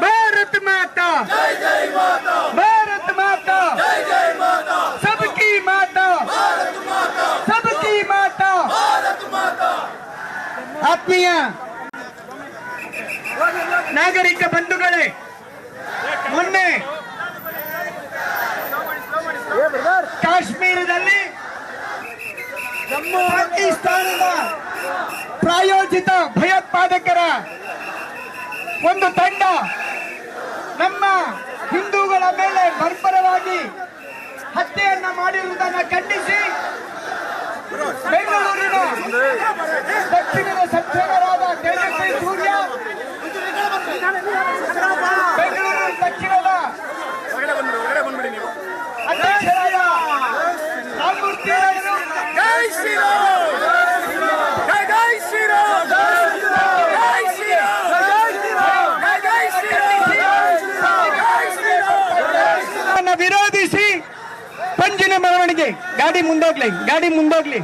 भारत माता, भारत माता, सबकी माता, सबकी माता, ಆತ್ಮೀಯ ನಾಗರಿಕ ಬಂಧುಗಳೇ, ಮೊನ್ನೆ ಕಾಶ್ಮೀರದಲ್ಲಿ ಪಾಕಿಸ್ತಾನದ ಪ್ರಾಯೋಜಿತ ಭಯೋತ್ಪಾದಕರ ಒಂದು ತಂಡ ನಮ್ಮ ಹಿಂದೂಗಳ ಮೇಲೆ ಬರ್ಬರವಾಗಿ ಹತ್ಯೆಯನ್ನ ಮಾಡಿರುವುದನ್ನು ಖಂಡಿಸಿ ಬೆಂಗಳೂರಿನ ದಕ್ಷಿಣದ ಸಂಸದರಾದ ತೇಜಸ್ವಿ ಸೂರ್ಯ, ಬೆಂಗಳೂರು ದಕ್ಷಿಣದ ಅಧ್ಯಕ್ಷರಾದ ರಾಮಮೂರ್ತಿ ಅವರು ಜೈ ಶ್ರೀರಾಮ್, ಜೈ ಶ್ರೀರಾಮ್, ಜೈ ಶ್ರೀರಾಮ್ ವಿರೋಧಿಸಿ ಪಂಜಿನ ಮೆರವಣಿಗೆ. ಗಾಡಿ ಮುಂದೋಗ್ಲಿ, ಗಾಡಿ ಮುಂದೋಗ್ಲಿ,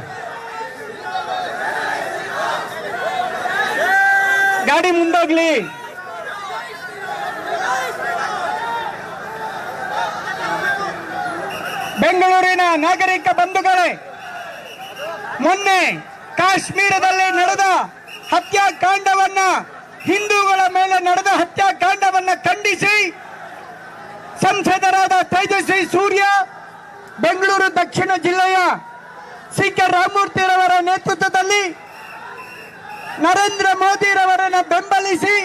ಗಾಡಿ ಮುಂದೋಗ್ಲಿ. ಬೆಂಗಳೂರಿನ ನಾಗರಿಕ ಬಂಧುಗಳೇ, ಮೊನ್ನೆ ಕಾಶ್ಮೀರದಲ್ಲಿ ನಡೆದ ಹತ್ಯಾಕಾಂಡವನ್ನ, ಹಿಂದೂಗಳ ಮೇಲೆ ನಡೆದ ಹತ್ಯಾಕಾಂಡವನ್ನ ಖಂಡಿಸಿ ಸಂಸದರಾದ ತೇಜಸ್ವಿ ಸೂರ್ಯ, ಬೆಂಗಳೂರು ದಕ್ಷಿಣ ಜಿಲ್ಲೆಯ ಸಿ.ಕೆ. ರಾಮಮೂರ್ತಿರವರ ನೇತೃತ್ವದಲ್ಲಿ ನರೇಂದ್ರ ಮೋದಿರವರನ್ನು ಬೆಂಬಲಿಸಿ,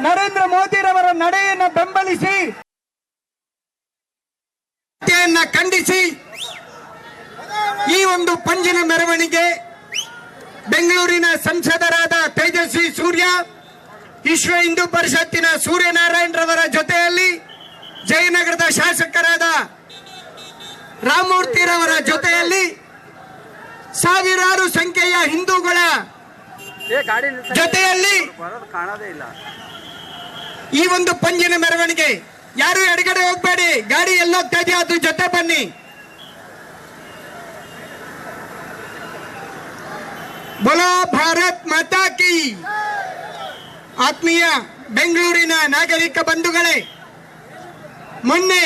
ನರೇಂದ್ರ ಮೋದಿರವರ ನಡೆಯನ್ನು ಬೆಂಬಲಿಸಿ ಖಂಡಿಸಿ ಈ ಒಂದು ಪಂಜಿನ ಮೆರವಣಿಗೆ ಬೆಂಗಳೂರಿನ ಸಂಸದರಾದ ತೇಜಸ್ವಿ ಸೂರ್ಯ, ವಿಶ್ವ ಹಿಂದೂ ಪರಿಷತ್ತಿನ ಸೂರ್ಯನಾರಾಯಣ್ ರವರ ಜೊತೆಯಲ್ಲಿ ಜಯನಗರದ ಶಾಸಕರಾದ ರಾಮಮೂರ್ತಿರವರ ಜೊತೆಯಲ್ಲಿ ಸಾವಿರಾರು ಸಂಖ್ಯೆಯ ಹಿಂದೂಗಳ ಜೊತೆಯಲ್ಲಿ ಈ ಒಂದು ಪಂಜಿನ ಮೆರವಣಿಗೆ. ಯಾರು ಎಡಗಡೆ ಹೋಗ್ಬೇಡಿ, ಗಾಡಿ ಎಲ್ಲೋಗ್ತಾ ಇದೆಯೋ ಅದ್ರ ಜೊತೆ ಬನ್ನಿ. ಬೋಲೋ ಭಾರತ್ ಮಾತಾ ಕಿ. ಆತ್ಮೀಯ ಬೆಂಗಳೂರಿನ ನಾಗರಿಕ ಬಂಧುಗಳೇ, ಮೊನ್ನೆ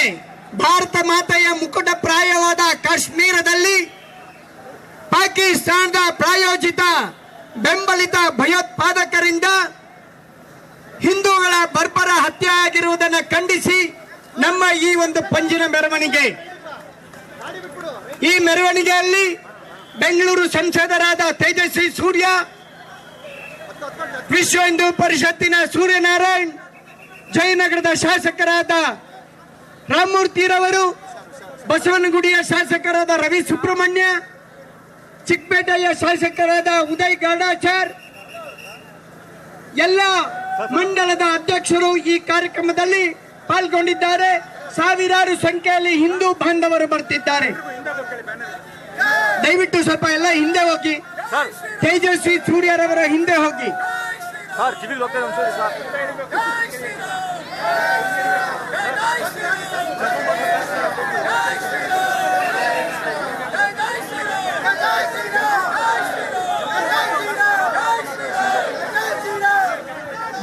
ಭಾರತ ಮಾತೆಯ ಮುಕುಟ ಪ್ರಾಯವಾದ ಕಾಶ್ಮೀರದಲ್ಲಿ ಪಾಕಿಸ್ತಾನದ ಪ್ರಾಯೋಜಿತ ಬೆಂಬಲಿತ ಭಯೋತ್ಪಾದಕರಿಂದ ಹಿಂದೂಗಳ ಬರ್ಬರ ಹತ್ಯೆ ಆಗಿರುವುದನ್ನು ಖಂಡಿಸಿ ನಮ್ಮ ಈ ಒಂದು ಪಂಜಿನ ಮೆರವಣಿಗೆ. ಈ ಮೆರವಣಿಗೆಯಲ್ಲಿ ಬೆಂಗಳೂರು ಸಂಸದರಾದ ತೇಜಸ್ವಿ ಸೂರ್ಯ, ವಿಶ್ವ ಹಿಂದೂ ಪರಿಷತ್ತಿನ ಸೂರ್ಯನಾರಾಯಣ್, ಜಯನಗರದ ಶಾಸಕರಾದ ರಾಮಮೂರ್ತಿರವರು, ಬಸವನಗುಡಿಯ ಶಾಸಕರಾದ ರವಿ ಸುಬ್ರಹ್ಮಣ್ಯ, ಚಿಕ್ಕಪೇಟೆಯ ಶಾಸಕರಾದ ಉದಯ್ ಗಾಡಾಚಾರ್, ಎಲ್ಲ ಮಂಡಲದ ಅಧ್ಯಕ್ಷರು ಈ ಕಾರ್ಯಕ್ರಮದಲ್ಲಿ ಪಾಲ್ಗೊಂಡಿದ್ದಾರೆ. ಸಾವಿರಾರು ಸಂಖ್ಯೆಯಲ್ಲಿ ಹಿಂದೂ ಬಾಂಧವರು ಬರ್ತಿದ್ದಾರೆ. ದಯವಿಟ್ಟು ಸ್ವಲ್ಪ ಎಲ್ಲ ಹಿಂದೆ ಹೋಗಿ. ತೇಜಸ್ವಿ ಸೂರ್ಯರವರ ಹಿಂದೆ ಹೋಗಿ.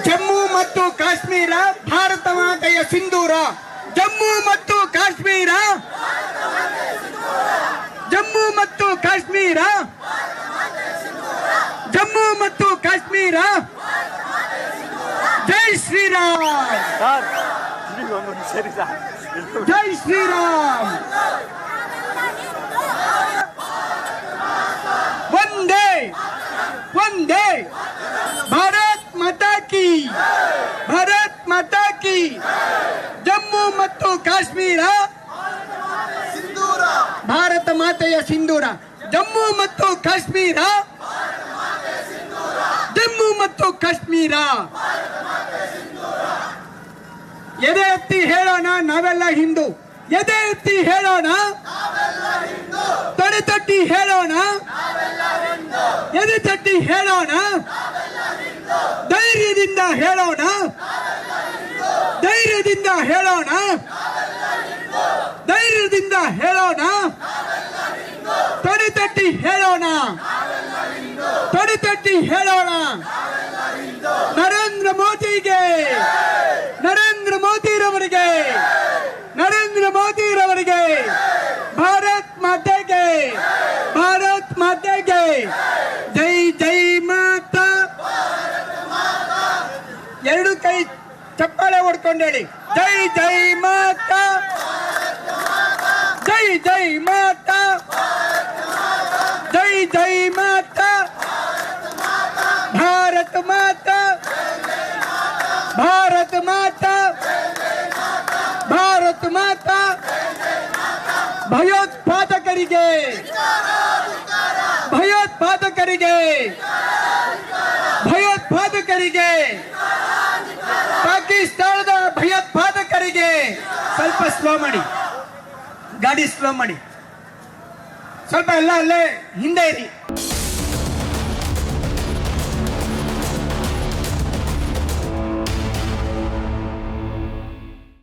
ಜಮ್ಮು ಮತ್ತು ಕಾಶ್ಮೀರ ಭಾರತ ಮಾತೆಯ ಸಿಂಧೂರ. ಜಮ್ಮು ಮತ್ತು ಕಾಶ್ಮೀರ, ಜಮ್ಮು ಮತ್ತು ಕಾಶ್ಮೀರ, ಜಮ್ಮು ಮತ್ತು ಕಾಶ್ಮೀರ. ಜೈ ಶ್ರೀರಾಮ್, ಜೈ ಶ್ರೀರಾಮ್. ವಂದೇ ವಂದೇ ಭಾರತ್ ಮಾತಾ ಕಿ, ಭಾರತ್ ಮಾತಾ ಕಿ. ಜಮ್ಮು ಮತ್ತು ಕಾಶ್ಮೀರ ಭಾರತ ಮಾತೆಯ ಸಿಂಧೂರ. ಜಮ್ಮು ಮತ್ತು ಕಾಶ್ಮೀರ, ಜಮ್ಮು ಮತ್ತು ಕಾಶ್ಮೀರ. ಎದೆ ಎತ್ತಿ ಹೇಳೋಣ ನಾವೆಲ್ಲ ಹಿಂದೂ. ಎದೆ ಎತ್ತಿ ಹೇಳೋಣ, ತೊಡೆ ತಟ್ಟಿ ಹೇಳೋಣ, ಎದೆ ತಟ್ಟಿ ಹೇಳೋಣ, ಧೈರ್ಯದಿಂದ ಹೇಳೋಣ, ಧೈರ್ಯದಿಂದ ಹೇಳೋಣ, ಧೈರ್ಯದಿಂದ ಹೇಳೋಣ, ತೊಡೆ ತಟ್ಟಿ ಹೇಳೋಣ, ತೊಡೆ ತಟ್ಟಿ ಹೇಳೋಣ. ನರೇಂದ್ರ ಮೋದಿಗೆ, ನರೇಂದ್ರ ಮೋದಿರವರಿಗೆ, ನರೇಂದ್ರ ಮೋದಿರವರಿಗೆ. ಭಾರತ್ ಮಾತೆಗೆ, ಭಾರತ್ ಮಾತೆಗೆ. ಜೈ ಜೈ ಮಾತಾ. ಎರಡು ಕೈ ಚಪ್ಪಾಳೆ ಹೊಡ್ಕೊಂಡು ಹೇಳಿ. ಜೈ ಜೈ ಮಾತಾ, ಜೈ ಜೈ ಮಾತಾ, ಜೈ ಜೈ ಮಾತಾ. ಭಾರತ ಮಾತಾ, ಭಾರತ ಮಾತಾ, ಭಾರತ ಮಾತಾ. ಭಯೋತ್ಪಾದಕರಿಗೆ, ಭಯೋತ್ಪಾದಕರಿಗೆ, ಭಯೋತ್ಪಾದಕರಿಗೆ, ಪಾಕಿಸ್ತಾನದ ಭಯೋತ್ಪಾದಕರಿಗೆ. ಸ್ವಲ್ಪ ಸ್ಲೋ ಮಾಡಿ, ಗಾಡಿ ಸ್ಲೋ ಮಾಡಿ. ಸ್ವಲ್ಪ ಎಲ್ಲ ಅಲ್ಲೇ ಹಿಂದೆ ಇರಿ.